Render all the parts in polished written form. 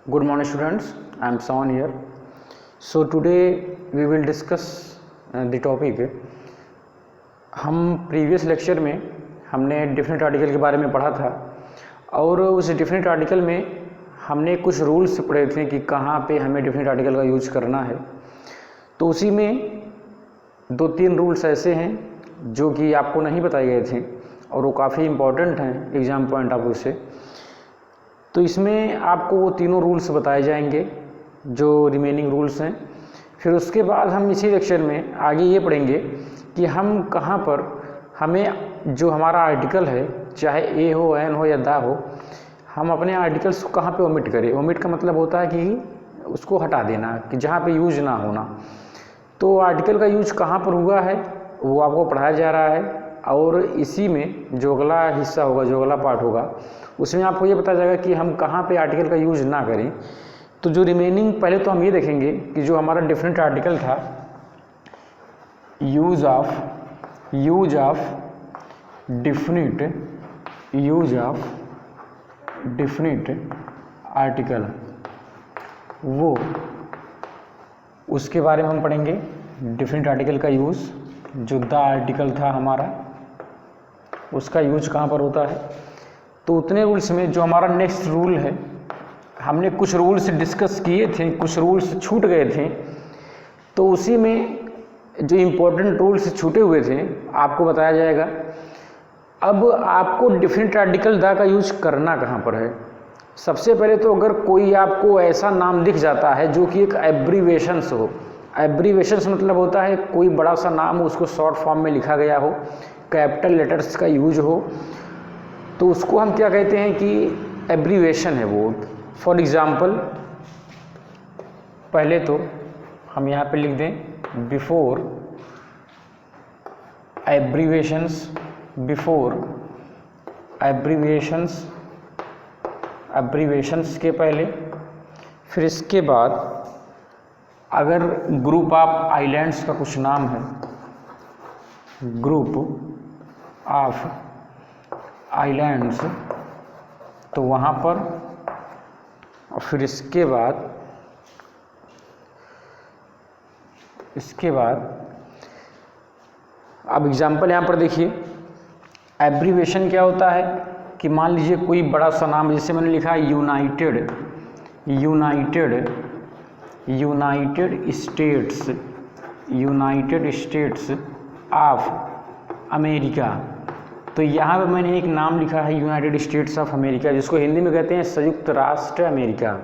Good morning students, I am Sawan here. So today we will discuss the topic. हम previous lecture में हमने different article के बारे में पढ़ा था और उस डिफरेंट आर्टिकल में हमने कुछ रूल्स पढ़े थे कि कहाँ पे हमें डिफरेंट आर्टिकल का यूज करना है। तो उसी में 2-3 रूल्स ऐसे हैं जो कि आपको नहीं बताए गए थे और वो काफ़ी इम्पोर्टेंट हैं एग्ज़ाम पॉइंट ऑफ व्यू से। तो इसमें आपको वो तीनों रूल्स बताए जाएंगे जो रिमेनिंग रूल्स हैं। फिर उसके बाद हम इसी लेक्चर में आगे ये पढ़ेंगे कि हम कहाँ पर हमें जो हमारा आर्टिकल है, चाहे ए हो, एन हो या दा हो, हम अपने आर्टिकल्स को कहाँ पे ओमिट करें। ओमिट का मतलब होता है कि उसको हटा देना, कि जहाँ पे यूज ना होना। तो आर्टिकल का यूज कहाँ पर हुआ है वो आपको पढ़ाया जा रहा है और इसी में जो अगला हिस्सा होगा, जो अगला पार्ट होगा, उसमें आपको ये पता जाएगा कि हम कहाँ पे आर्टिकल का यूज ना करें। तो जो रिमेनिंग पहले तो हम ये देखेंगे कि जो हमारा डिफरेंट आर्टिकल था, यूज ऑफ डिफरेंट आर्टिकल, वो उसके बारे में हम पढ़ेंगे। डिफरेंट आर्टिकल का यूज़, जो द आर्टिकल था हमारा, उसका यूज कहाँ पर होता है। तो उतने रूल्स में जो हमारा नेक्स्ट रूल है, हमने कुछ रूल्स डिस्कस किए थे, कुछ रूल्स छूट गए थे। तो उसी में जो इम्पोर्टेंट रूल्स छूटे हुए थे आपको बताया जाएगा। अब आपको डिफरेंट आर्टिकल द का यूज करना कहाँ पर है। सबसे पहले तो अगर कोई आपको ऐसा नाम दिख जाता है जो कि एक एब्रीवेशंस हो, एब्रीवेशंस मतलब होता है कोई बड़ा सा नाम हो, उसको शॉर्ट फॉर्म में लिखा गया हो, कैपिटल लेटर्स का यूज हो, तो उसको हम क्या कहते हैं कि एब्रीवेशन है वो। फॉर एग्ज़ाम्पल पहले तो हम यहाँ पे लिख दें बिफोर एब्रीवेशंस, एब्रीवेशंस के पहले। फिर इसके बाद अगर ग्रुप ऑफ आइलैंड्स का कुछ नाम है, ग्रुप ऑफ आइलैंड्स, तो वहाँ पर। और फिर इसके बाद अब एग्जाम्पल यहाँ पर देखिए। एब्रीवेशन क्या होता है कि मान लीजिए कोई बड़ा सा नाम, जैसे मैंने लिखा है यूनाइटेड स्टेट्स ऑफ अमेरिका। तो यहाँ पे मैंने एक नाम लिखा है यूनाइटेड स्टेट्स ऑफ अमेरिका, जिसको हिंदी में कहते हैं संयुक्त राष्ट्र अमेरिका।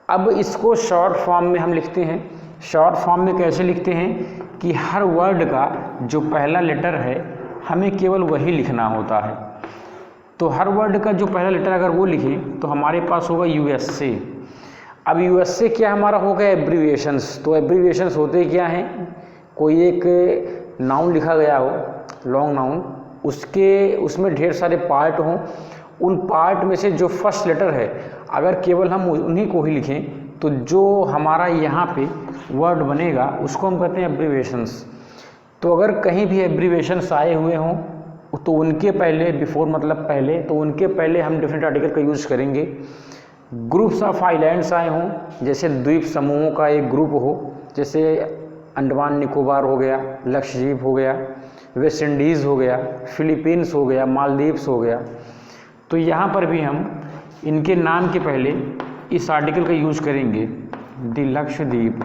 अब इसको शॉर्ट फॉर्म में हम लिखते हैं। शॉर्ट फॉर्म में कैसे लिखते हैं कि हर वर्ड का जो पहला लेटर है हमें केवल वही लिखना होता है। तो हर वर्ड का जो पहला लेटर अगर वो लिखें तो हमारे पास होगा USA। अब USA क्या हमारा होगा एब्रीविएशंस। तो एब्रीविएशंस होते क्या हैं, कोई एक नाउन लिखा गया हो, लॉन्ग नाउन, उसमें ढेर सारे पार्ट हों, उन पार्ट में से जो फर्स्ट लेटर है अगर केवल हम उन्हीं को ही लिखें तो जो हमारा यहाँ पे वर्ड बनेगा उसको हम कहते हैं एब्रीविएशंस। तो अगर कहीं भी एब्रीविएशंस आए हुए हों तो उनके पहले, बिफोर मतलब पहले, तो उनके पहले हम डिफरेंट आर्टिकल का यूज़ करेंगे। ग्रुप्स ऑफ आइलैंड्स आए हों, जैसे द्वीप समूहों का एक ग्रुप हो, जैसे अंडमान निकोबार हो गया, लक्षद्वीप हो गया, वेस्ट इंडीज़ हो गया, फिलीपींस हो गया, मालदीव्स हो गया, तो यहाँ पर भी हम इनके नाम के पहले इस आर्टिकल का यूज करेंगे, द लक्षद्वीप।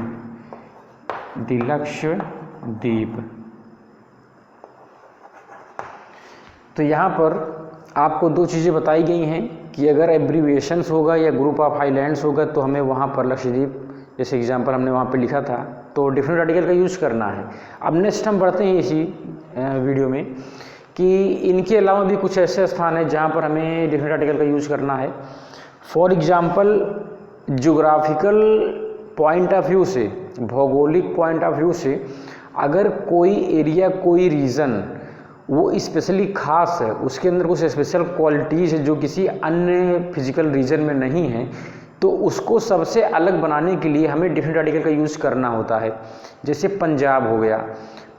तो यहाँ पर आपको 2 चीज़ें बताई गई हैं कि अगर एब्रीविएशंस होगा या ग्रुप ऑफ आइलैंड्स होगा तो हमें वहाँ पर लक्षद्वीप, जैसे एग्जाम्पल हमने वहाँ पे लिखा था, तो डिफरेंट आर्टिकल का यूज़ करना है। अब नेक्स्ट हम बढ़ते हैं इसी वीडियो में कि इनके अलावा भी कुछ ऐसे स्थान हैं जहाँ पर हमें डिफरेंट आर्टिकल का यूज़ करना है। For example geographical point of view से, भौगोलिक पॉइंट ऑफ व्यू से, अगर कोई एरिया, कोई रीजन वो स्पेशली खास है, उसके अंदर कुछ स्पेशल क्वालिटीज़ है जो किसी अन्य फिजिकल रीजन में नहीं है, तो उसको सबसे अलग बनाने के लिए हमें डिफरेंट आर्टिकल का यूज़ करना होता है। जैसे पंजाब हो गया।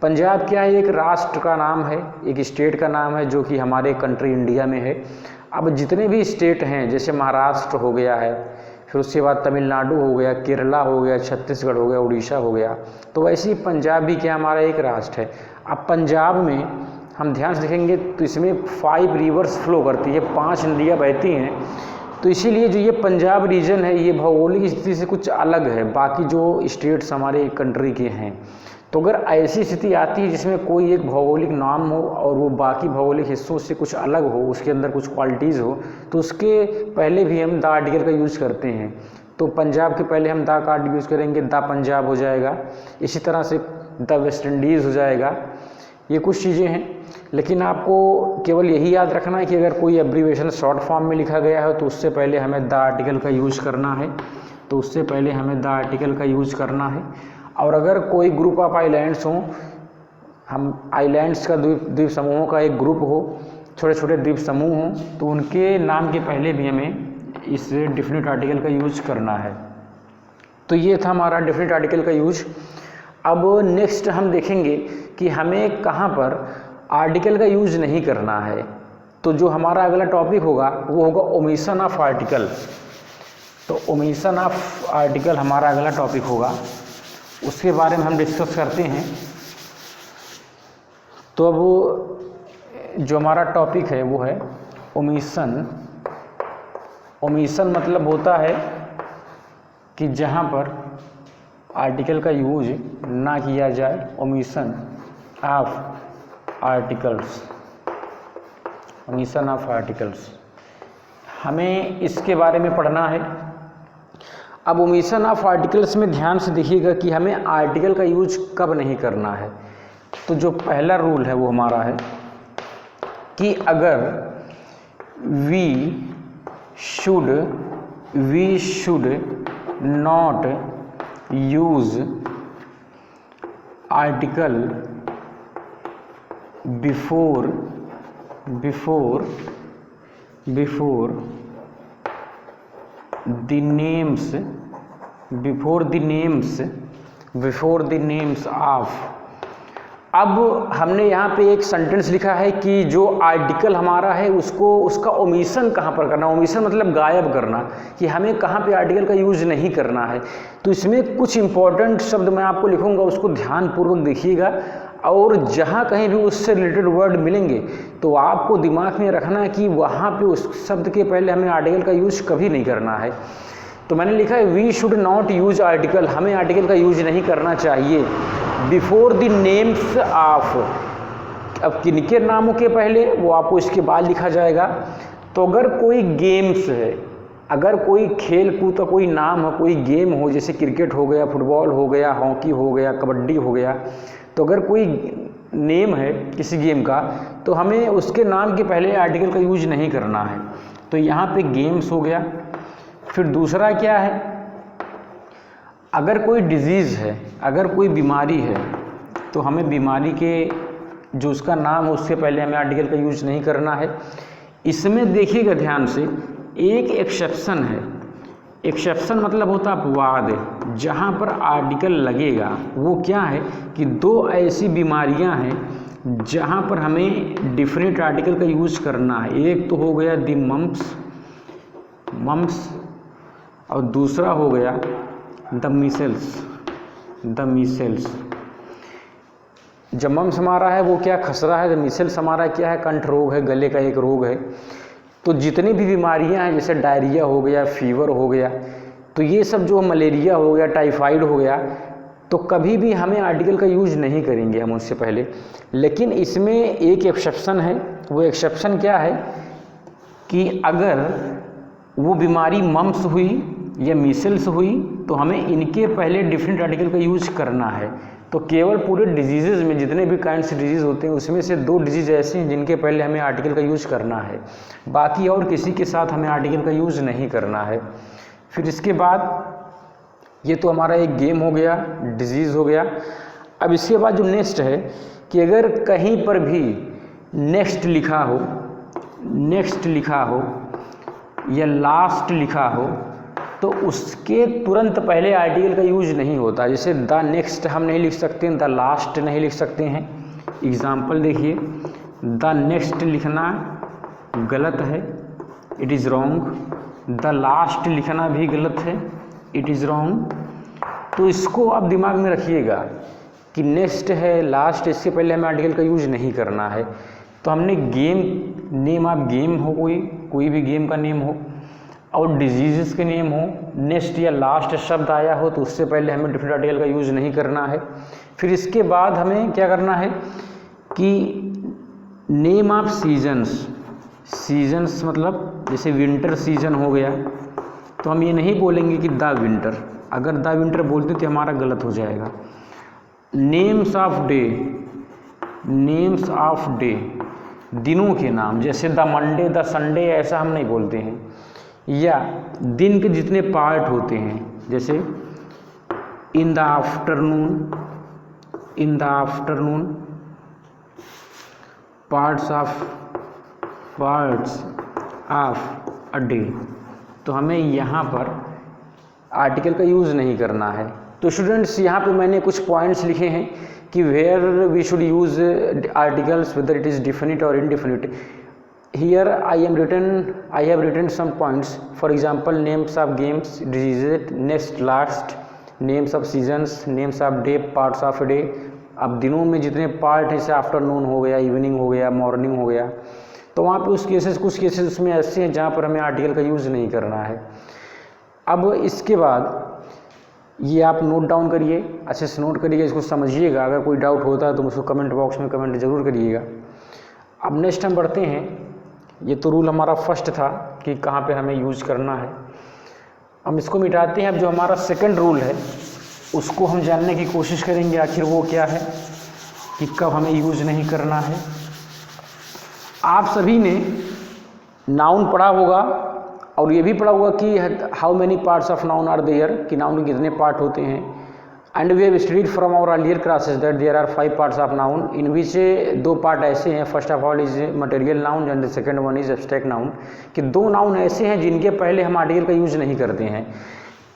पंजाब क्या है, एक राष्ट्र का नाम है, एक स्टेट का नाम है जो कि हमारे कंट्री इंडिया में है। अब जितने भी स्टेट हैं, जैसे महाराष्ट्र हो गया है, फिर उसके बाद तमिलनाडु हो गया, केरला हो गया, छत्तीसगढ़ हो गया, उड़ीसा हो गया। तो वैसे ही पंजाब भी क्या हमारा एक राष्ट्र है। अब पंजाब में हम ध्यान से देखेंगे तो इसमें 5 रिवर्स फ्लो करती है, 5 नदियाँ बहती हैं। तो इसीलिए जो ये पंजाब रीजन है ये भौगोलिक स्थिति से कुछ अलग है बाकी जो स्टेट्स हमारे कंट्री के हैं। तो अगर ऐसी स्थिति आती है जिसमें कोई एक भौगोलिक नाम हो और वो बाकी भौगोलिक हिस्सों से कुछ अलग हो, उसके अंदर कुछ क्वालिटीज़ हो, तो उसके पहले भी हम द आर्टिकल का यूज़ करते हैं। तो पंजाब के पहले हम द का आर्टिकल यूज़ करेंगे, द पंजाब हो जाएगा। इसी तरह से द वेस्ट इंडीज़ हो जाएगा। ये कुछ चीज़ें हैं, लेकिन आपको केवल यही याद रखना है कि अगर कोई एब्रीवेशन शॉर्ट फॉर्म में लिखा गया है तो उससे पहले हमें द आर्टिकल का यूज़ करना है। तो उससे पहले हमें द आर्टिकल का यूज़ करना है। और अगर कोई ग्रुप ऑफ आइलैंड्स हों, हम आइलैंड्स का द्वीप समूहों का एक ग्रुप हो, छोटे छोटे द्वीप समूह हों, तो उनके नाम के पहले भी हमें इस डेफिनेट आर्टिकल का यूज़ करना है। तो ये था हमारा डेफिनेट आर्टिकल का यूज। अब नेक्स्ट हम देखेंगे कि हमें कहाँ पर आर्टिकल का यूज नहीं करना है। तो जो हमारा अगला टॉपिक होगा वो होगा ओमिशन ऑफ आर्टिकल। तो ओमिशन ऑफ आर्टिकल हमारा अगला टॉपिक होगा, उसके बारे में हम डिस्कस करते हैं। तो अब जो हमारा टॉपिक है वो है ओमिशन। ओमिशन मतलब होता है कि जहाँ पर आर्टिकल का यूज ना किया जाए, omission of articles. Omission of articles हमें इसके बारे में पढ़ना है। अब ओमिशन ऑफ आर्टिकल्स में ध्यान से देखिएगा कि हमें आर्टिकल का यूज कब नहीं करना है। तो जो पहला रूल है वो हमारा है कि अगर we should not use article before the names of। अब हमने यहाँ पे एक सेंटेंस लिखा है कि जो आर्टिकल हमारा है उसका ओमिशन कहाँ पर करना। ओमिशन मतलब गायब करना, कि हमें कहाँ पे आर्टिकल का यूज नहीं करना है। तो इसमें कुछ इंपॉर्टेंट शब्द मैं आपको लिखूंगा, उसको ध्यानपूर्वक देखिएगा। और जहाँ कहीं भी उससे रिलेटेड वर्ड मिलेंगे तो आपको दिमाग में रखना है कि वहाँ पे उस शब्द के पहले हमें आर्टिकल का यूज कभी नहीं करना है। तो मैंने लिखा है we should not use article, हमें आर्टिकल का यूज नहीं करना चाहिए बिफोर द नेम्स ऑफ। अब किनके नामों के पहले, वो आपको इसके बाद लिखा जाएगा। तो अगर कोई गेम्स है, अगर कोई खेल कूद का कोई नाम हो, कोई गेम हो, जैसे क्रिकेट हो गया, फुटबॉल हो गया, हॉकी हो गया, कबड्डी हो गया, तो अगर कोई नेम है किसी गेम का तो हमें उसके नाम के पहले आर्टिकल का यूज नहीं करना है। तो यहाँ पे गेम्स हो गया। फिर दूसरा क्या है, अगर कोई डिजीज़ है, अगर कोई बीमारी है, तो हमें बीमारी के जो उसका नाम है उससे पहले हमें आर्टिकल का यूज नहीं करना है। इसमें देखिएगा ध्यान से, एक एक्सेप्शन है। एक्सेप्शन मतलब होता है अपवाद, जहाँ पर आर्टिकल लगेगा। वो क्या है कि दो ऐसी बीमारियाँ हैं जहाँ पर हमें डिफरेंट आर्टिकल का यूज करना है। एक तो हो गया द मम्स और दूसरा हो गया द मीसल्स। जब मम्स हमारा है वो क्या, खसरा है। द मीसल्स हमारा क्या है, कंठ रोग है, गले का एक रोग है। तो जितनी भी बीमारियां हैं, जैसे डायरिया हो गया, फीवर हो गया, तो ये सब जो मलेरिया हो गया, टाइफाइड हो गया, तो कभी भी हमें आर्टिकल का यूज नहीं करेंगे हम उससे पहले। लेकिन इसमें एक एक्सेप्शन है। वो एक्सेप्शन क्या है कि अगर वो बीमारी मम्स हुई या मीसल्स हुई तो हमें इनके पहले डिफरेंट आर्टिकल का यूज करना है। तो केवल पूरे डिजीज़ में जितने भी काइंड से डिजीज़ होते हैं उसमें से 2 डिजीज़ ऐसी हैं जिनके पहले हमें आर्टिकल का यूज करना है, बाकी और किसी के साथ हमें आर्टिकल का यूज नहीं करना है। फिर इसके बाद ये तो हमारा एक गेम हो गया, डिजीज़ हो गया। अब इसके बाद जो नेक्स्ट है कि अगर कहीं पर भी नेक्स्ट लिखा हो या लास्ट लिखा हो तो उसके तुरंत पहले आर्टिकल का यूज नहीं होता। जैसे द नेक्स्ट हम नहीं लिख सकते हैं, द लास्ट नहीं लिख सकते हैं। एग्जाम्पल देखिए, द नेक्स्ट लिखना गलत है, it is wrong. The last लिखना भी गलत है, इट इज़ रॉन्ग। तो इसको आप दिमाग में रखिएगा कि नेक्स्ट है, लास्ट, इसके पहले हमें आर्टिकल का यूज नहीं करना है। तो हमने गेम नेम, आप गेम हो, कोई भी गेम का नेम हो और डिजीज़ के नेम हो, नेक्स्ट या लास्ट शब्द आया हो तो उससे पहले हमें डिफरेंट आर्टिकल का यूज़ नहीं करना है। फिर इसके बाद हमें क्या करना है कि नेम ऑफ सीजन्स, सीजन्स मतलब जैसे विंटर सीजन हो गया तो हम ये नहीं बोलेंगे कि द विंटर, अगर द विंटर बोलते तो हमारा गलत हो जाएगा। Names of day, names of day, दिनों के नाम, जैसे द मंडे, द संडे, ऐसा हम नहीं बोलते हैं। या दिन के जितने पार्ट होते हैं, जैसे in the afternoon, in the afternoon, parts of a day, तो हमें यहाँ पर आर्टिकल का यूज़ नहीं करना है। तो स्टूडेंट्स यहाँ पे मैंने कुछ पॉइंट्स लिखे हैं कि where we should use articles, whether it is definite और indefinite. Here I have written some points. For example, names of games, diseases, next, last, names of seasons, names of day, parts of a day. अब दिनों में जितने part हैं, जैसे afternoon हो गया, evening हो गया, मॉर्निंग हो गया, तो वहाँ पे उस केसेस, कुछ केसेस उसमें ऐसे हैं जहाँ पर हमें आर्टिकल का यूज़ नहीं करना है। अब इसके बाद ये आप नोट डाउन करिए, अच्छे से नोट करिएगा, इसको समझिएगा। अगर कोई डाउट होता है तो मुझको कमेंट बॉक्स में कमेंट ज़रूर करिएगा। अब नेक्स्ट हम बढ़ते हैं। ये तो रूल हमारा फर्स्ट था कि कहाँ पे हमें यूज़ करना है। हम इसको मिटाते हैं। अब जो हमारा सेकंड रूल है उसको हम जानने की कोशिश करेंगे, आखिर वो क्या है कि कब हमें यूज़ नहीं करना है। आप सभी ने नाउन पढ़ा होगा और ये भी पढ़ा होगा कि how many parts of noun are there, कि नाउन के कितने पार्ट होते हैं। And we have studied from our earlier classes that there are 5 parts of noun, in which 2 part ऐसे हैं, first of all is material noun and the second one is abstract noun, कि 2 noun ऐसे हैं जिनके पहले हम article का use नहीं करते हैं।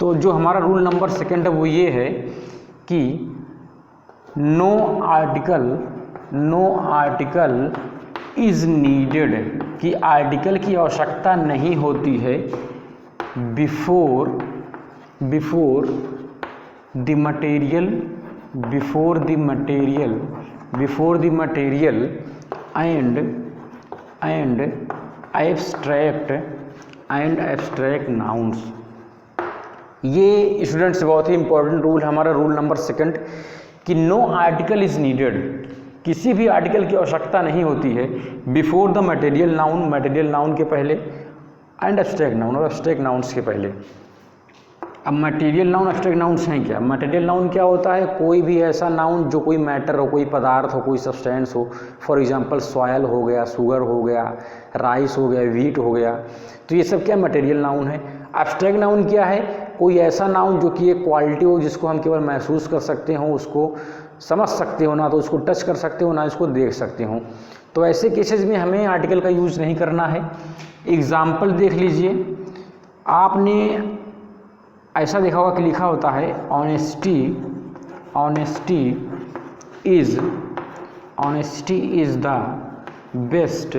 तो जो हमारा रूल नंबर सेकंड है वो ये है कि नो आर्टिकल इज़ नीडेड, कि आर्टिकल की आवश्यकता नहीं होती है before the material and abstract nouns। ये स्टूडेंट्स बहुत ही इंपॉर्टेंट रूल हमारा रूल नंबर सेकंड, कि नो आर्टिकल इज़ नीडेड, किसी भी आर्टिकल की आवश्यकता नहीं होती है बिफोर द मटेरियल नाउन के पहले, एंड एब्स्ट्रैक्ट नाउन, और एब्स्ट्रैक्ट नाउन्स के पहले। अब मटेरियल नाउन, एब्स्ट्रैक्ट नाउन्स हैं क्या? मटेरियल नाउन क्या होता है? कोई भी ऐसा नाउन जो कोई मैटर हो, कोई पदार्थ हो, कोई सब्सटेंस हो। फॉर एग्जांपल सॉयल हो गया, शुगर हो गया, राइस हो गया, व्हीट हो गया, तो ये सब क्या मटेरियल नाउन है। एब्स्ट्रैक्ट नाउन क्या है? कोई ऐसा नाउन जो कि एक क्वालिटी हो, जिसको हम केवल महसूस कर सकते हो, उसको समझ सकते हो, ना तो उसको टच कर सकते हो, ना इसको देख सकते हो। तो ऐसे केसेस में हमें आर्टिकल का यूज़ नहीं करना है। एग्जाम्पल देख लीजिए, आपने ऐसा देखा होगा कि लिखा होता है honesty is the best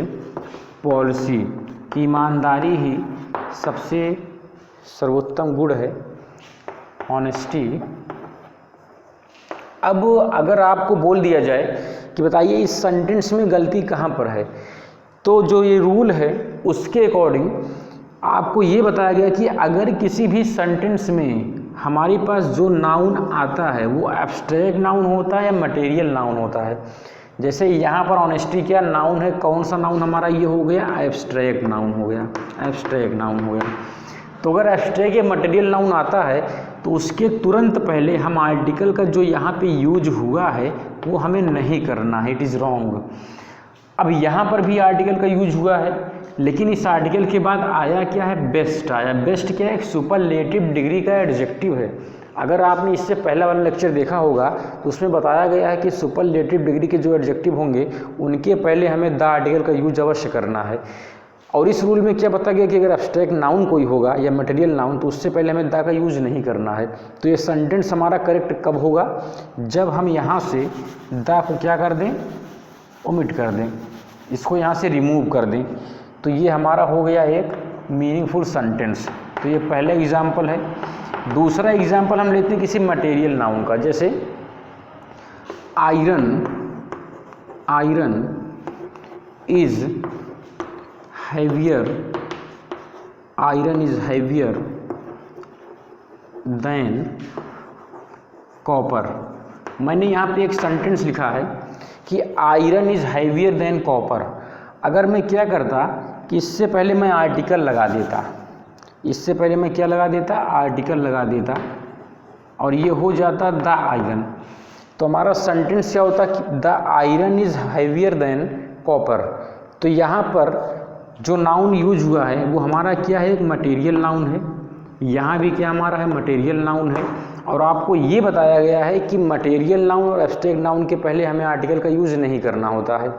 policy, कि ईमानदारी ही सबसे सर्वोत्तम गुण है, ऑनेस्टी। अब अगर आपको बोल दिया जाए कि बताइए इस सेंटेंस में गलती कहाँ पर है, तो जो ये रूल है उसके अकॉर्डिंग आपको ये बताया गया कि अगर किसी भी सेंटेंस में हमारे पास जो नाउन आता है वो एब्स्ट्रैक्ट नाउन होता है या मटेरियल नाउन होता है। जैसे यहाँ पर ऑनेस्टी क्या नाउन है, कौन सा नाउन हमारा ये हो गया? एब्स्ट्रैक्ट नाउन हो गया, एब्स्ट्रैक्ट नाउन हो गया। तो अगर एब्स्ट्रैक्ट या मटेरियल नाउन आता है तो उसके तुरंत पहले हम आर्टिकल का जो यहाँ पे यूज हुआ है वो हमें नहीं करना है, इट इज़ रॉन्ग। अब यहाँ पर भी आर्टिकल का यूज हुआ है, लेकिन इस आर्टिकल के बाद आया क्या है? बेस्ट आया। बेस्ट क्या है? एक सुपरलेटिव डिग्री का एडजेक्टिव है। अगर आपने इससे पहला वाला लेक्चर देखा होगा तो उसमें बताया गया है कि सुपरलेटिव डिग्री के जो एडजेक्टिव होंगे उनके पहले हमें द आर्टिकल का यूज अवश्य करना है। और इस रूल में क्या बताया गया कि अगर एब्स्ट्रैक्ट नाउन कोई होगा या मटेरियल नाउन तो उससे पहले हमें द का यूज नहीं करना है। तो ये सेंटेंस हमारा करेक्ट कब होगा? जब हम यहाँ से द को क्या कर दें? ओमिट कर दें, इसको यहाँ से रिमूव कर दें। तो ये हमारा हो गया एक मीनिंगफुल सेंटेंस। तो ये पहला एग्जाम्पल है। दूसरा एग्जाम्पल हम लेते हैं किसी मटेरियल नाउन का, जैसे iron is heavier than copper. मैंने यहाँ पे एक सेंटेंस लिखा है कि iron is heavier than copper. अगर मैं क्या करता कि इससे पहले मैं आर्टिकल लगा देता, इससे पहले मैं क्या लगा देता, आर्टिकल लगा देता, और ये हो जाता द आयरन। तो हमारा सेंटेंस क्या होता कि the iron is heavier than copper. तो यहाँ पर जो नाउन यूज हुआ है वो हमारा क्या है, एक मटेरियल नाउन है। यहाँ भी क्या हमारा है, मटेरियल नाउन है। और आपको ये बताया गया है कि मटेरियल नाउन और एब्स्ट्रैक्ट नाउन के पहले हमें आर्टिकल का यूज़ नहीं करना होता है।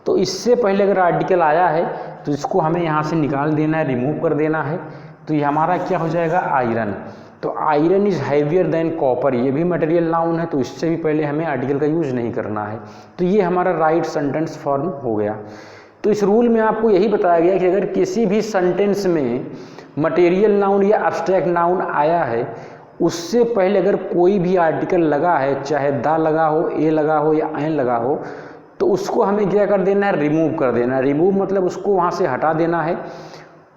तो इससे पहले अगर आर्टिकल आया है तो इसको हमें यहाँ से निकाल देना है, रिमूव कर देना है। तो ये हमारा क्या हो जाएगा, आयरन। तो iron is heavier than copper, ये भी मटेरियल नाउन है, तो इससे भी पहले हमें आर्टिकल का यूज़ नहीं करना है। तो ये हमारा राइट सेंटेंस फॉर्म हो गया। तो इस रूल में आपको यही बताया गया कि अगर किसी भी सेंटेंस में मटेरियल नाउन या एब्स्ट्रैक्ट नाउन आया है, उससे पहले अगर कोई भी आर्टिकल लगा है, चाहे द लगा हो, ए लगा हो या एन लगा हो, तो उसको हमें क्या कर देना है, रिमूव कर देना है। रिमूव मतलब उसको वहाँ से हटा देना है।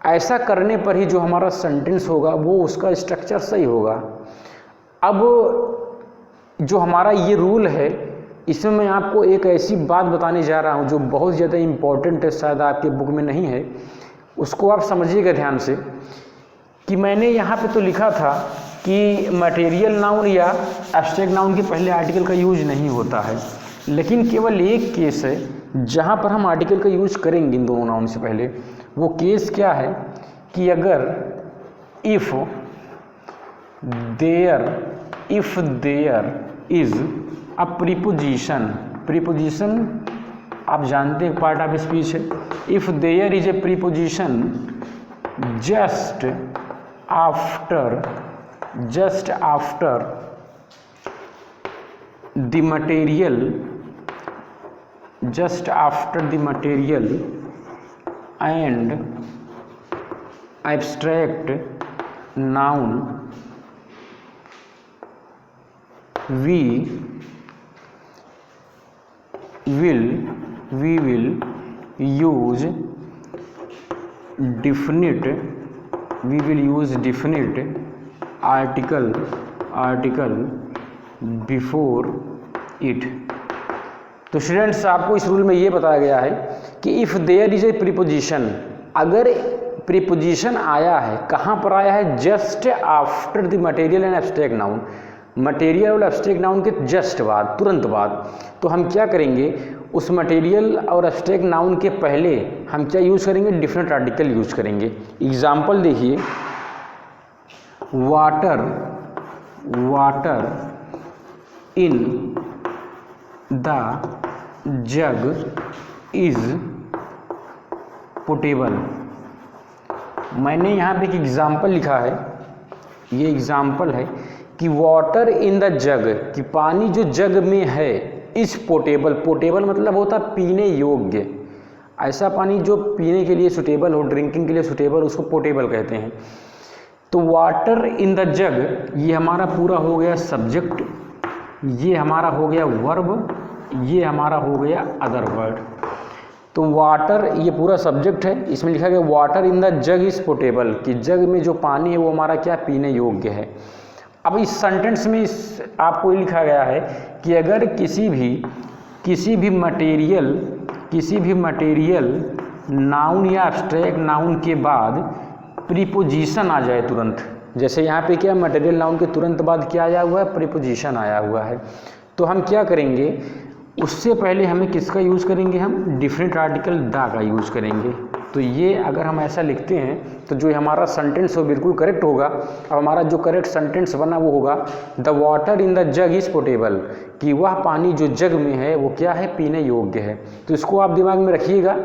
ऐसा करने पर ही जो हमारा सेंटेंस होगा वो उसका स्ट्रक्चर सही होगा। अब जो हमारा ये रूल है, इसमें मैं आपको एक ऐसी बात बताने जा रहा हूँ जो बहुत ज़्यादा इम्पॉर्टेंट है, शायद आपके बुक में नहीं है, उसको आप समझिएगा ध्यान से। कि मैंने यहाँ पे तो लिखा था कि मटेरियल नाउन या एब्स्ट्रैक्ट नाउन के पहले आर्टिकल का यूज नहीं होता है, लेकिन केवल एक केस है जहाँ पर हम आर्टिकल का यूज करेंगे इन दोनों नाउन से पहले। वो केस क्या है कि अगर if there is a preposition आप जानते हैं पार्ट ऑफ स्पीच है। If there is a preposition just after the material and abstract noun, we will use definite article before it. तो स्टूडेंट्स आपको इस रूल में ये बताया गया है कि if there is a preposition, अगर प्रीपोजिशन आया है, कहाँ पर आया है, just after the material and abstract noun, material और एब्स्ट्रैक्ट नाउन के जस्ट बाद, तुरंत बाद, तो हम क्या करेंगे, उस मटेरियल और एब्स्ट्रैक्ट नाउन के पहले हम क्या यूज़ करेंगे, डिफरेंट आर्टिकल यूज़ करेंगे। एग्जाम्पल देखिए, water in the jug is potable। मैंने यहाँ पे एक एग्जाम्पल लिखा है, ये एग्जाम्पल है कि वाटर इन द जग, कि पानी जो जग में है, इज पोटेबल। पोटेबल मतलब होता पीने योग्य, ऐसा पानी जो पीने के लिए सुटेबल हो, ड्रिंकिंग के लिए सुटेबल, उसको पोटेबल कहते हैं। तो वाटर इन द जग, ये हमारा पूरा हो गया सब्जेक्ट, ये हमारा हो गया वर्ब, ये हमारा हो गया अदर वर्ड। तो वाटर ये पूरा सब्जेक्ट है, इसमें लिखा गया water in the jug is potable, कि जग में जो पानी है वो हमारा क्या, पीने योग्य है। अब इस सेंटेंस में आपको ये लिखा गया है कि अगर किसी भी मटेरियल नाउन या एब्स्ट्रैक्ट नाउन के बाद प्रीपोजिशन आ जाए तुरंत, जैसे यहाँ पे क्या, मटेरियल नाउन के तुरंत बाद क्या आया हुआ है, प्रीपोजिशन आया हुआ है, तो हम क्या करेंगे, उससे पहले हमें किसका यूज़ करेंगे, हम डिफरेंट आर्टिकल द का यूज़ करेंगे। तो ये अगर हम ऐसा लिखते हैं तो जो हमारा सेंटेंस हो बिल्कुल करेक्ट होगा। अब हमारा जो करेक्ट सेंटेंस बना वो होगा the water in the jug is potable, कि वह पानी जो जग में है वो क्या है, पीने योग्य है। तो इसको आप दिमाग में रखिएगा।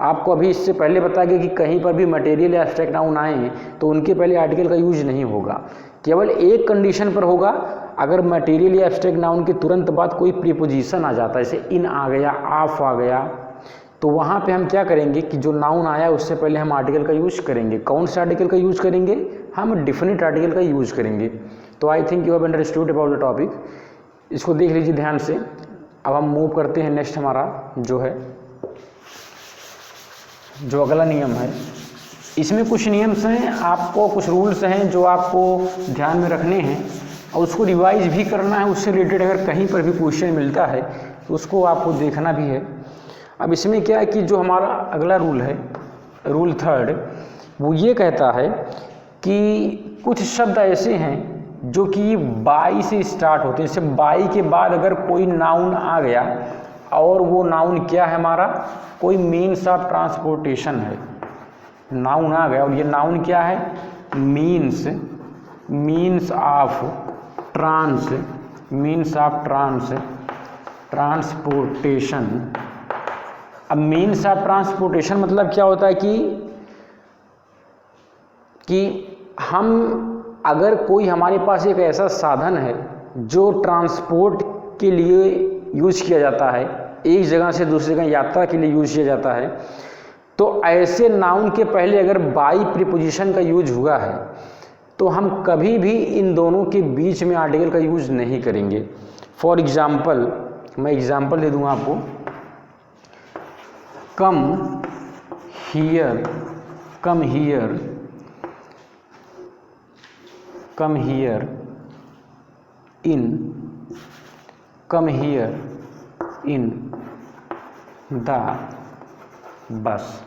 आपको अभी इससे पहले बताया गया कि कहीं पर भी मटेरियल या एब्स्ट्रैक्ट नाउन आए तो उनके पहले आर्टिकल का यूज नहीं होगा, केवल एक कंडीशन पर होगा, अगर मटेरियल या एब्स्ट्रैक्ट नाउन के तुरंत बाद कोई प्रीपोजिशन आ जाता है, जैसे इन आ गया, ऑफ आ गया, तो तो वहाँ पे हम क्या करेंगे कि जो नाउन आया उससे पहले हम आर्टिकल का यूज करेंगे। कौन से आर्टिकल का यूज करेंगे? हम डेफिनेट आर्टिकल का यूज करेंगे। तो I think you have understood about the topic. इसको देख लीजिए ध्यान से। अब हम मूव करते हैं नेक्स्ट, हमारा जो है जो अगला नियम है, इसमें कुछ नियम्स हैं, आपको कुछ रूल्स हैं जो आपको ध्यान में रखने हैं और उसको रिवाइज भी करना है। उससे रिलेटेड अगर कहीं पर भी क्वेश्चन मिलता है तो उसको आपको देखना भी है। अब इसमें क्या है कि जो हमारा अगला रूल है, रूल 3, वो ये कहता है कि कुछ शब्द ऐसे हैं जो कि बाई से स्टार्ट होते हैं। जैसे बाई के बाद अगर कोई नाउन आ गया और वो नाउन क्या है हमारा, कोई मीन्स ऑफ ट्रांसपोर्टेशन है, नाउन आ गया और ये नाउन क्या है, मीन्स ऑफ ट्रांसपोर्टेशन। अब मीन्स ऑफ ट्रांसपोर्टेशन मतलब क्या होता है कि हम अगर कोई हमारे पास एक ऐसा साधन है जो ट्रांसपोर्ट के लिए यूज किया जाता है, एक जगह से दूसरी जगह यात्रा के लिए यूज किया जाता है, तो ऐसे नाउन के पहले अगर बाई प्रीपोजिशन का यूज हुआ है तो हम कभी भी इन दोनों के बीच में आर्टिकल का यूज नहीं करेंगे। फॉर एग्जाम्पल, मैं एग्जाम्पल दे दूंगा आपको। Come here in the bus.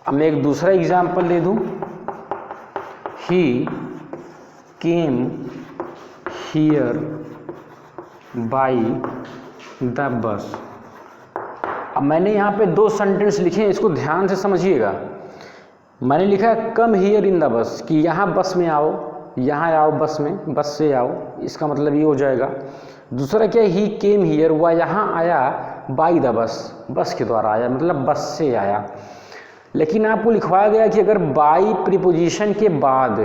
अब मैं एक दूसरा एग्जाम्पल दे दूं, he came here by the bus. अब मैंने यहाँ पे 2 सेंटेंस लिखे हैं, इसको ध्यान से समझिएगा। मैंने लिखा है come here in the bus, कि यहाँ बस में आओ, यहाँ आओ बस में, बस से आओ, इसका मतलब ये हो जाएगा। दूसरा क्या है, ही केम हियर, वह यहाँ आया बाई द बस, बस के द्वारा आया, मतलब बस से आया। लेकिन आपको लिखवाया गया कि अगर बाई प्रीपोजिशन के बाद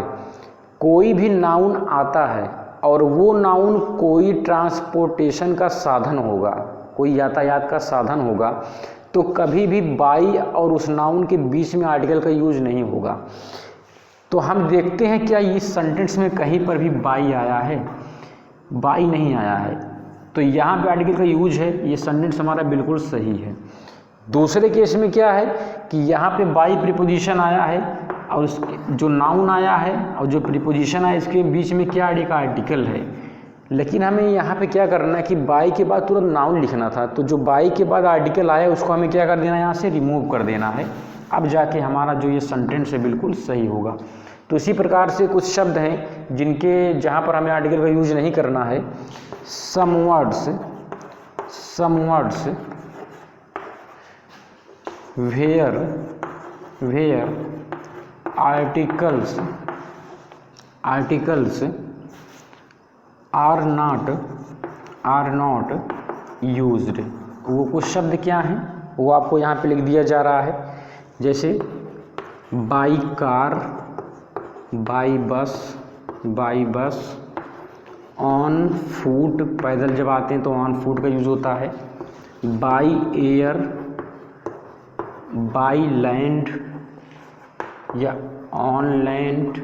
कोई भी नाउन आता है और वो नाउन कोई ट्रांसपोर्टेशन का साधन होगा, कोई यातायात का साधन होगा, तो कभी भी बाई और उस नाउन के बीच में आर्टिकल का यूज नहीं होगा। तो हम देखते हैं क्या इस सेंटेंस में कहीं पर भी बाई आया है? बाई नहीं आया है, तो यहाँ पे आर्टिकल का यूज है, ये सेंटेंस हमारा बिल्कुल सही है। दूसरे केस में क्या है कि यहाँ पे बाई प्रीपोजिशन आया है और उसके जो नाउन आया है और जो प्रीपोजिशन आया, इसके बीच में क्या एक आर्टिकल है। लेकिन हमें यहाँ पे क्या करना है कि बाई के बाद तुरंत नाउन लिखना था, तो जो बाई के बाद आर्टिकल आया उसको हमें क्या कर देना है, यहाँ से रिमूव कर देना है। अब जाके हमारा जो ये सेंटेंस है बिल्कुल सही होगा। तो इसी प्रकार से कुछ शब्द हैं जिनके जहाँ पर हमें आर्टिकल का यूज नहीं करना है। Some words where articles are not used। वो कुछ शब्द क्या हैं वो आपको यहाँ पे लिख दिया जा रहा है, जैसे by car, by bus, on foot, पैदल जब आते हैं तो ऑन फूट का यूज़ होता है, बाई एयर, बाई लैंड या ऑन लैंड।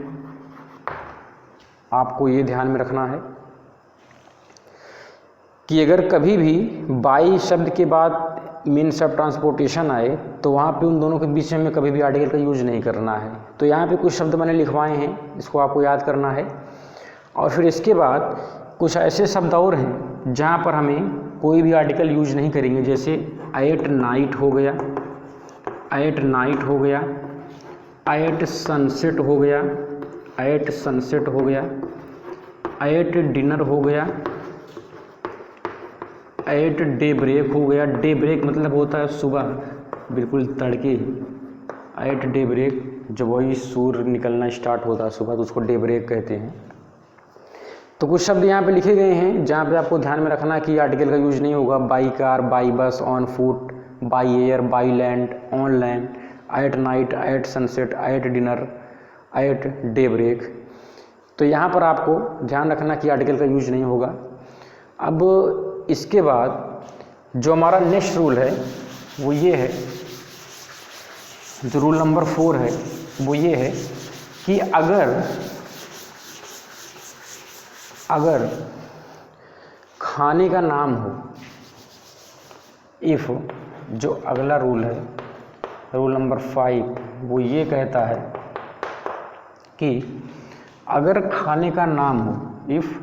आपको ये ध्यान में रखना है कि अगर कभी भी बाई शब्द के बाद मीन्स ऑफ ट्रांसपोर्टेशन आए तो वहाँ पे उन दोनों के बीच में कभी भी आर्टिकल का यूज नहीं करना है। तो यहाँ पे कुछ शब्द मैंने लिखवाए हैं, इसको आपको याद करना है। और फिर इसके बाद कुछ ऐसे शब्द और हैं जहाँ पर हमें कोई भी आर्टिकल यूज नहीं करेंगे, जैसे एट नाइट हो गया, एट सनसेट हो गया, एट डिनर हो गया, एट डे ब्रेक हो गया। डे ब्रेक मतलब होता है सुबह, बिल्कुल तड़के, एट डे ब्रेक जब वही सूर्य निकलना स्टार्ट होता है सुबह, तो उसको डे ब्रेक कहते हैं। तो कुछ शब्द यहाँ पे लिखे गए हैं जहाँ पे आपको ध्यान में रखना है कि आर्टिकल का यूज नहीं होगा। By car, by bus, on foot, by air, by land, on land, at night, at sunset, at dinner, at daybreak. तो यहाँ पर आपको ध्यान रखना कि आर्टिकल का यूज नहीं होगा। अब इसके बाद जो हमारा नेक्स्ट रूल है वो ये है जो रूल नंबर 4 है वो ये है कि अगर खाने का नाम हो, इफ़ जो अगला रूल है रूल नंबर 5 वो ये कहता है कि अगर खाने का नाम हो, इफ़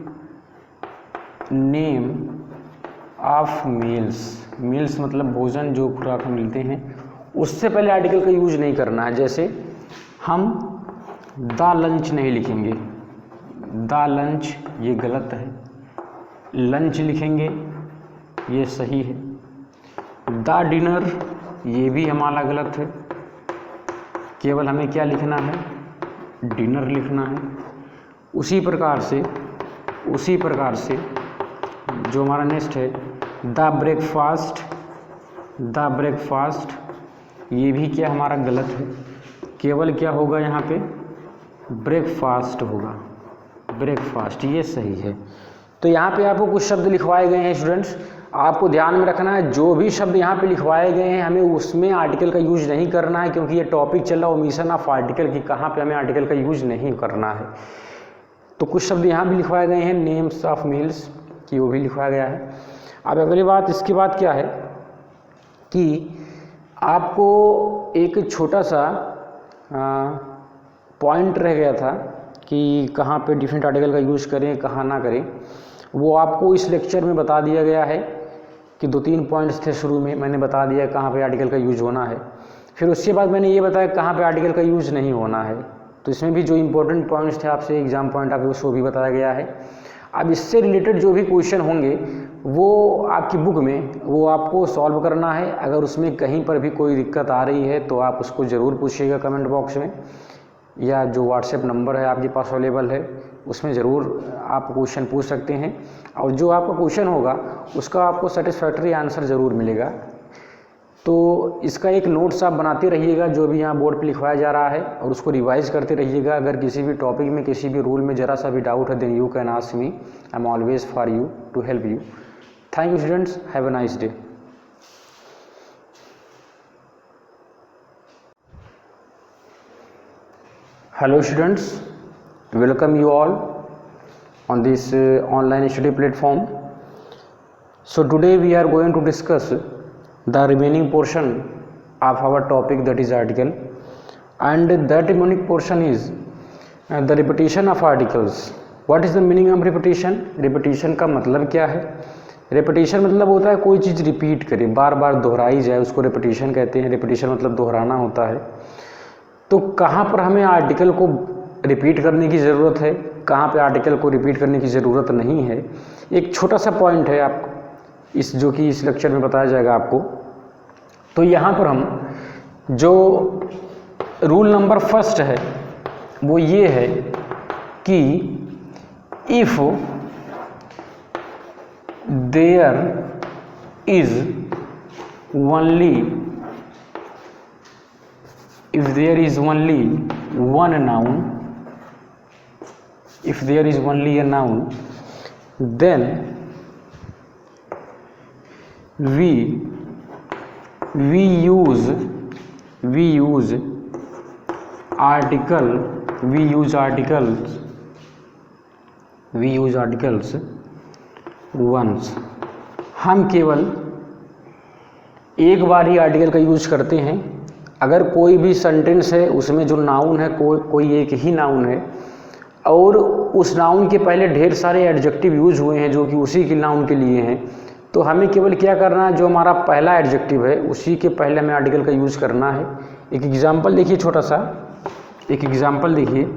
नेम ऑफ मील्स मतलब भोजन जो खुराक मिलते हैं, उससे पहले आर्टिकल का यूज नहीं करना है। जैसे हम द लंच नहीं लिखेंगे, द लंच ये गलत है, लंच लिखेंगे ये सही है। द डिनर ये भी हमारा गलत है, केवल हमें क्या लिखना है, डिनर लिखना है। उसी प्रकार से जो हमारा नेक्स्ट है द ब्रेकफास्ट ये भी क्या हमारा गलत है, केवल क्या होगा यहाँ पे ब्रेकफास्ट होगा, ब्रेकफास्ट ये सही है। तो यहाँ पे आपको कुछ शब्द लिखवाए गए हैं स्टूडेंट्स, आपको ध्यान में रखना है जो भी शब्द यहाँ पे लिखवाए गए हैं हमें उसमें आर्टिकल का यूज नहीं करना है, क्योंकि ये टॉपिक चल रहा है ओमिशन ऑफ आर्टिकल की, कहाँ पे हमें आर्टिकल का यूज नहीं करना है। तो कुछ शब्द यहाँ भी लिखवाए गए हैं, नेम्स ऑफ मील्स की वो भी लिखवाया गया है। अब अगली बात इसके बाद क्या है कि आपको एक छोटा सा पॉइंट रह गया था कि कहाँ पे डिफरेंट आर्टिकल का यूज़ करें कहाँ ना करें, वो आपको इस लेक्चर में बता दिया गया है कि 2-3 पॉइंट्स थे। शुरू में मैंने बता दिया कहाँ पे आर्टिकल का यूज़ होना है, फिर उसके बाद मैंने ये बताया कहाँ पे आर्टिकल का यूज़ नहीं होना है। तो इसमें भी जो इंपॉर्टेंट पॉइंट्स थे आपसे एग्जाम पॉइंट ऑफ व्यू उसको भी बताया गया है। अब इससे रिलेटेड जो भी क्वेश्चन होंगे वो आपकी बुक में वो आपको सॉल्व करना है। अगर उसमें कहीं पर भी कोई दिक्कत आ रही है तो आप उसको ज़रूर पूछिएगा कमेंट बॉक्स में, या जो व्हाट्सएप नंबर है आपके पास अवेलेबल है उसमें ज़रूर आप क्वेश्चन पूछ सकते हैं, और जो आपका क्वेश्चन होगा उसका आपको सेटिस्फैक्टरी आंसर ज़रूर मिलेगा। तो इसका एक नोट्स आप बनाते रहिएगा जो भी यहाँ बोर्ड पे लिखवाया जा रहा है, और उसको रिवाइज करते रहिएगा। अगर किसी भी टॉपिक में किसी भी रूल में ज़रा सा भी डाउट है then you can ask me, I am always for you to help you. Thank you students, have a nice day. Hello students, welcome you all on this online study platform. So today we are going to discuss the remaining portion of our topic, that is article, and that remaining portion is the repetition of articles. What is the meaning of repetition? Repetition का मतलब क्या है? Repetition मतलब होता है कोई चीज़ repeat करे, बार बार दोहराई जाए, उसको repetition कहते हैं। Repetition मतलब दोहराना होता है। तो कहाँ पर हमें आर्टिकल को रिपीट करने की ज़रूरत है, कहाँ पे आर्टिकल को रिपीट करने की ज़रूरत नहीं है, एक छोटा सा पॉइंट है आप इस जो कि इस लेक्चर में बताया जाएगा आपको। तो यहाँ पर हम जो रूल नंबर 1 है वो ये है कि if there is only if there is only one noun, if there is only a noun, then we use articles once। हम केवल एक बार ही आर्टिकल का यूज करते हैं। अगर कोई भी सेंटेंस है उसमें जो नाउन है कोई एक ही नाउन है और उस नाउन के पहले ढेर सारे एडजेक्टिव यूज हुए हैं जो कि उसी के नाउन के लिए हैं, तो हमें केवल क्या करना है, जो हमारा पहला एडजेक्टिव है उसी के पहले हमें आर्टिकल का यूज करना है। एक एग्जांपल देखिए, छोटा सा एक एग्जांपल देखिए,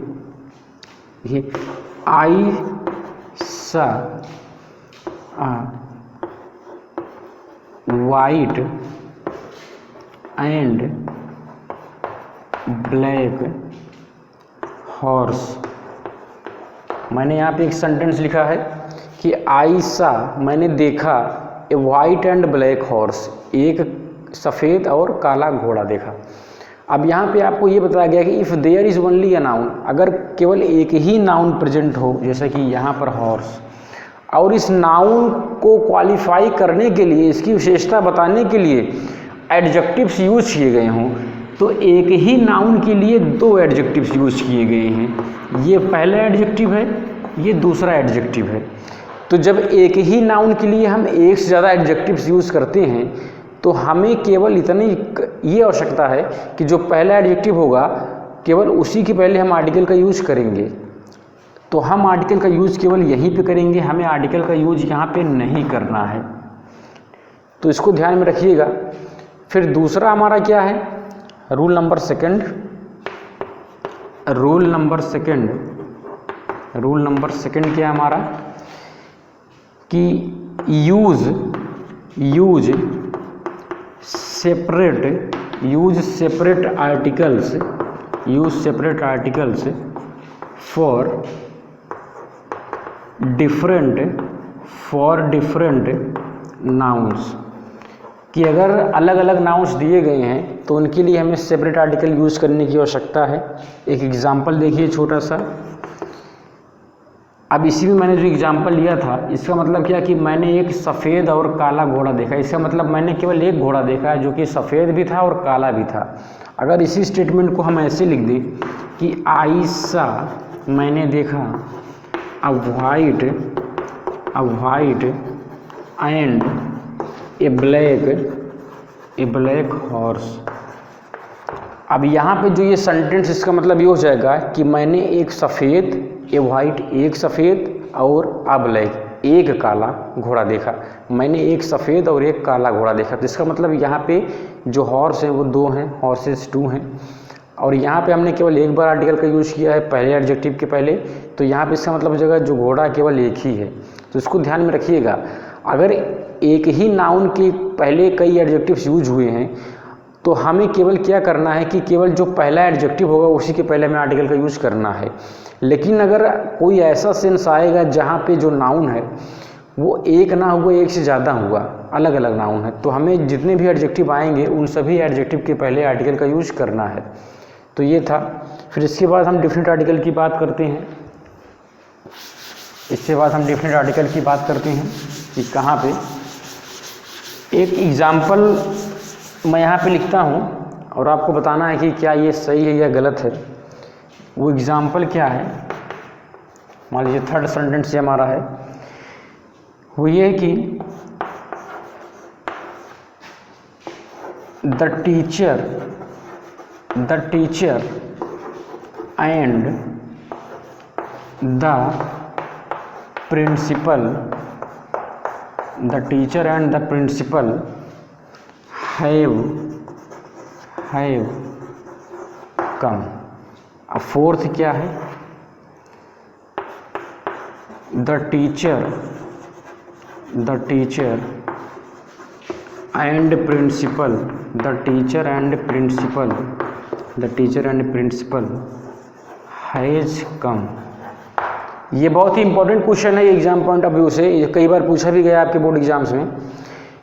आई सा वाइट एंड ब्लैक हॉर्स। मैंने यहाँ पे एक सेंटेंस लिखा है कि आई सा मैंने देखा ए वाइट एंड ब्लैक हॉर्स, एक सफ़ेद और काला घोड़ा देखा। अब यहाँ पे आपको ये बताया गया कि if there is only a noun, अगर केवल एक ही नाउन प्रेजेंट हो जैसे कि यहाँ पर हॉर्स, और इस नाउन को क्वालिफाई करने के लिए, इसकी विशेषता बताने के लिए एडजेक्टिव्स यूज किए गए हों, तो एक ही नाउन के लिए दो एडजेक्टिव्स यूज किए गए हैं। ये पहला एडजेक्टिव है, ये दूसरा एडजेक्टिव है। तो जब एक ही नाउन के लिए हम एक से ज़्यादा एडजेक्टिव्स यूज़ करते हैं तो हमें केवल इतनी ये आवश्यकता है कि जो पहला एडजेक्टिव होगा केवल उसी के पहले हम आर्टिकल का यूज़ करेंगे। तो हम आर्टिकल का यूज़ केवल यहीं पे करेंगे, हमें आर्टिकल का यूज़ यहाँ पे नहीं करना है। तो इसको ध्यान में रखिएगा। फिर दूसरा हमारा क्या है, रूल नंबर सेकंड क्या है हमारा कि use separate articles for different nouns, कि अगर अलग अलग नाउन्स दिए गए हैं तो उनके लिए हमें सेपरेट आर्टिकल यूज़ करने की आवश्यकता है। एक एग्जांपल देखिए छोटा सा। अब इसी में मैंने जो एग्जांपल लिया था इसका मतलब क्या कि मैंने एक सफ़ेद और काला घोड़ा देखा। इसका मतलब मैंने केवल एक घोड़ा देखा है जो कि सफ़ेद भी था और काला भी था। अगर इसी स्टेटमेंट को हम ऐसे लिख दें कि आई सा, मैंने देखा, अ white and A black horse. अब यहाँ पे जो ये सेंटेंस, इसका मतलब ये हो जाएगा कि मैंने एक सफ़ेद, ए वाइट एक सफ़ेद और अ ब्लैक एक काला घोड़ा देखा। मैंने एक सफ़ेद और एक काला घोड़ा देखा। तो इसका मतलब यहाँ पे जो हॉर्स हैं वो दो हैं, हॉर्सेस 2 हैं। और यहाँ पे हमने केवल एक बार आर्टिकल का यूज़ किया है पहले एडजेक्टिव के पहले। तो यहाँ पे इसका मतलब हो जाएगा जो घोड़ा केवल एक ही है। तो इसको ध्यान में रखिएगा। अगर एक ही नाउन के पहले कई एडजेक्टिव्स यूज हुए हैं तो हमें केवल क्या करना है कि केवल जो पहला एडजेक्टिव होगा उसी के पहले हमें आर्टिकल का यूज़ करना है। लेकिन अगर कोई ऐसा सेंस आएगा जहाँ पे जो नाउन है वो एक ना हुआ, एक से ज़्यादा हुआ, अलग अलग नाउन है, तो हमें जितने भी एडजेक्टिव आएंगे उन सभी एडजेक्टिव के पहले आर्टिकल का यूज़ करना है। तो ये था। फिर इसके बाद हम डिफरेंट आर्टिकल की बात करते हैं। कि कहाँ पे, एक एग्ज़ाम्पल मैं यहाँ पे लिखता हूँ और आपको बताना है कि क्या ये सही है या गलत है। वो एग्ज़ाम्पल क्या है, मान लीजिए थर्ड सेंटेंस ये हमारा है, वो ये है कि the teacher and the principal have come. अब फोर्थ क्या है, the teacher and principal has come. ये बहुत ही इंपॉर्टेंट क्वेश्चन है एग्जाम पॉइंट ऑफ व्यू से, ये कई बार पूछा भी गया आपके बोर्ड एग्जाम्स में।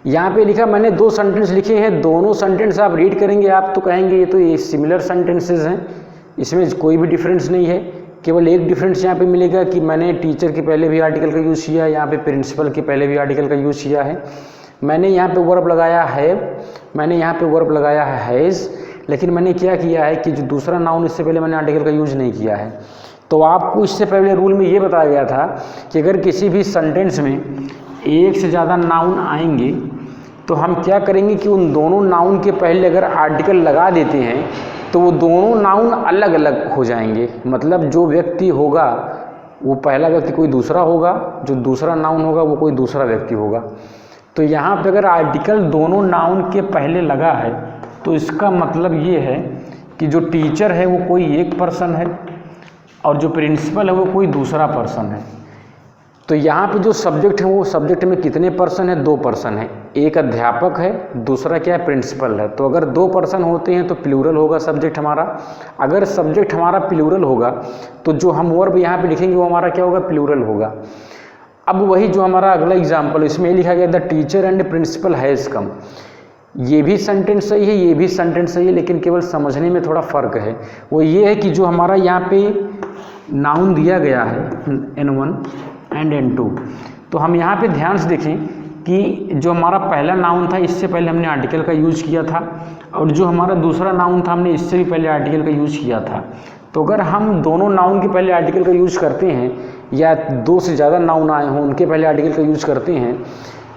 यहाँ पे लिखा, मैंने 2 सेंटेंस लिखे हैं, दोनों सेंटेंस आप रीड करेंगे आप तो कहेंगे ये तो ये सिमिलर सेंटेंसेस हैं, इसमें कोई भी डिफरेंस नहीं है। केवल एक डिफरेंस यहाँ पे मिलेगा कि मैंने टीचर के पहले भी आर्टिकल का यूज़ किया है, यहाँ पे प्रिंसिपल के पहले भी आर्टिकल का यूज़ किया है। मैंने यहाँ पे वर्ब लगाया हैव, मैंने यहाँ पे वर्ब लगाया है हैज़, लेकिन मैंने क्या किया है कि जो दूसरा नाउन इससे पहले मैंने आर्टिकल का यूज़ नहीं किया है। तो आपको इससे पहले रूल में ये बताया गया था कि अगर किसी भी सेंटेंस में एक से ज़्यादा नाउन आएंगे तो हम क्या करेंगे कि उन दोनों नाउन के पहले अगर आर्टिकल लगा देते हैं तो वो दोनों नाउन अलग अलग हो जाएंगे। मतलब जो व्यक्ति होगा वो पहला व्यक्ति कोई दूसरा होगा, जो दूसरा नाउन होगा वो कोई दूसरा व्यक्ति होगा। तो यहाँ पे अगर आर्टिकल दोनों नाउन के पहले लगा है तो इसका मतलब ये है कि जो टीचर है वो कोई एक पर्सन है और जो प्रिंसिपल है वो कोई दूसरा पर्सन है। तो यहाँ पे जो सब्जेक्ट है वो सब्जेक्ट में कितने पर्सन है, 2 पर्सन है, एक अध्यापक है, दूसरा क्या है, प्रिंसिपल है। तो अगर 2 पर्सन होते हैं तो प्लूरल होगा सब्जेक्ट हमारा। अगर सब्जेक्ट हमारा प्लूरल होगा तो जो हम वर्ब यहाँ पे लिखेंगे वो हमारा क्या होगा, प्लूरल होगा। अब वही जो हमारा अगला एग्जाम्पल, इसमें लिखा गया the teacher and principal has come. ये भी सेंटेंस सही है, ये भी सेंटेंस सही है, लेकिन केवल समझने में थोड़ा फ़र्क है। वो ये है कि जो हमारा यहाँ पे नाउन दिया गया है N1 एंड N2, तो हम यहाँ पे ध्यान से देखें कि जो हमारा पहला नाउन था इससे पहले हमने आर्टिकल का यूज़ किया था, और जो हमारा दूसरा नाउन था हमने इससे भी पहले आर्टिकल का यूज़ किया था। तो अगर हम दोनों नाउन के पहले आर्टिकल का यूज़ करते हैं, या दो से ज़्यादा नाउन आए हों उनके पहले आर्टिकल का यूज़ करते हैं,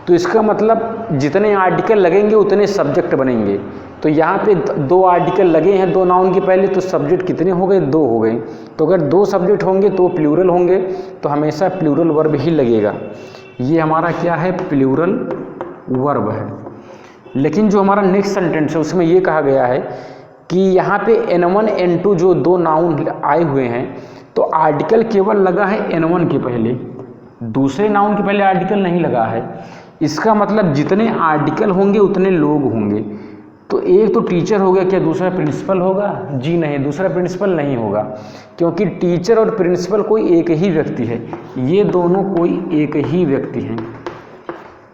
तो इसका मतलब जितने आर्टिकल लगेंगे उतने सब्जेक्ट बनेंगे। तो यहाँ पे दो आर्टिकल लगे हैं दो नाउन के पहले, तो सब्जेक्ट कितने हो गए? दो हो गए। तो अगर दो सब्जेक्ट होंगे तो प्लूरल होंगे, तो हमेशा प्लूरल वर्ब ही लगेगा। ये हमारा क्या है? प्लूरल वर्ब है। लेकिन जो हमारा नेक्स्ट सेंटेंस है उसमें ये कहा गया है कि यहाँ पे N1 N2 जो दो नाउन आए हुए हैं, तो आर्टिकल केवल लगा है N1 के पहले, दूसरे नाउन के पहले आर्टिकल नहीं लगा है। इसका मतलब जितने आर्टिकल होंगे उतने लोग होंगे। तो एक तो टीचर हो गया, क्या दूसरा प्रिंसिपल होगा? जी नहीं, दूसरा प्रिंसिपल नहीं होगा, क्योंकि टीचर और प्रिंसिपल कोई एक ही व्यक्ति है, ये दोनों कोई एक ही व्यक्ति हैं।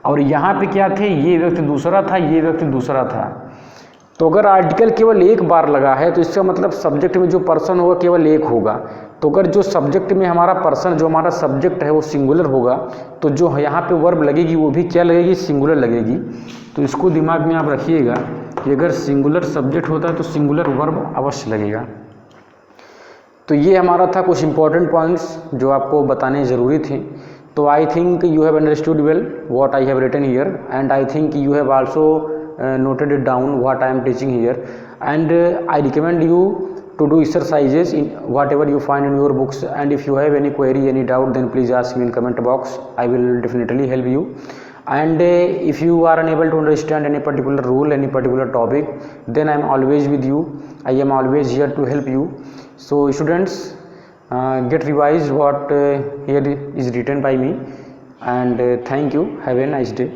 और यहाँ पे क्या थे? ये व्यक्ति दूसरा था, ये व्यक्ति दूसरा था। तो अगर आर्टिकल केवल एक बार लगा है तो इसका मतलब सब्जेक्ट में जो पर्सन होगा केवल एक होगा। तो अगर जो सब्जेक्ट में हमारा पर्सन, जो हमारा सब्जेक्ट है वो सिंगुलर होगा, तो जो यहाँ पे वर्ब लगेगी वो भी क्या लगेगी? सिंगुलर लगेगी। तो इसको दिमाग में आप रखिएगा कि अगर सिंगुलर सब्जेक्ट होता है तो सिंगुलर वर्ब अवश्य लगेगा। तो ये हमारा था कुछ इंपॉर्टेंट पॉइंट्स जो आपको बताने ज़रूरी थे। तो I think you have understood well what I have written here, and I think you have also noted it down what I am teaching here, and I recommend you to do exercises in whatever you find in your books, and if you have any query, any doubt, then please ask me in comment box. I will definitely help you. And if you are unable to understand any particular rule, any particular topic, then I am always with you. I am always here to help you. So students, get revised what here is written by me, and thank you. Have a nice day.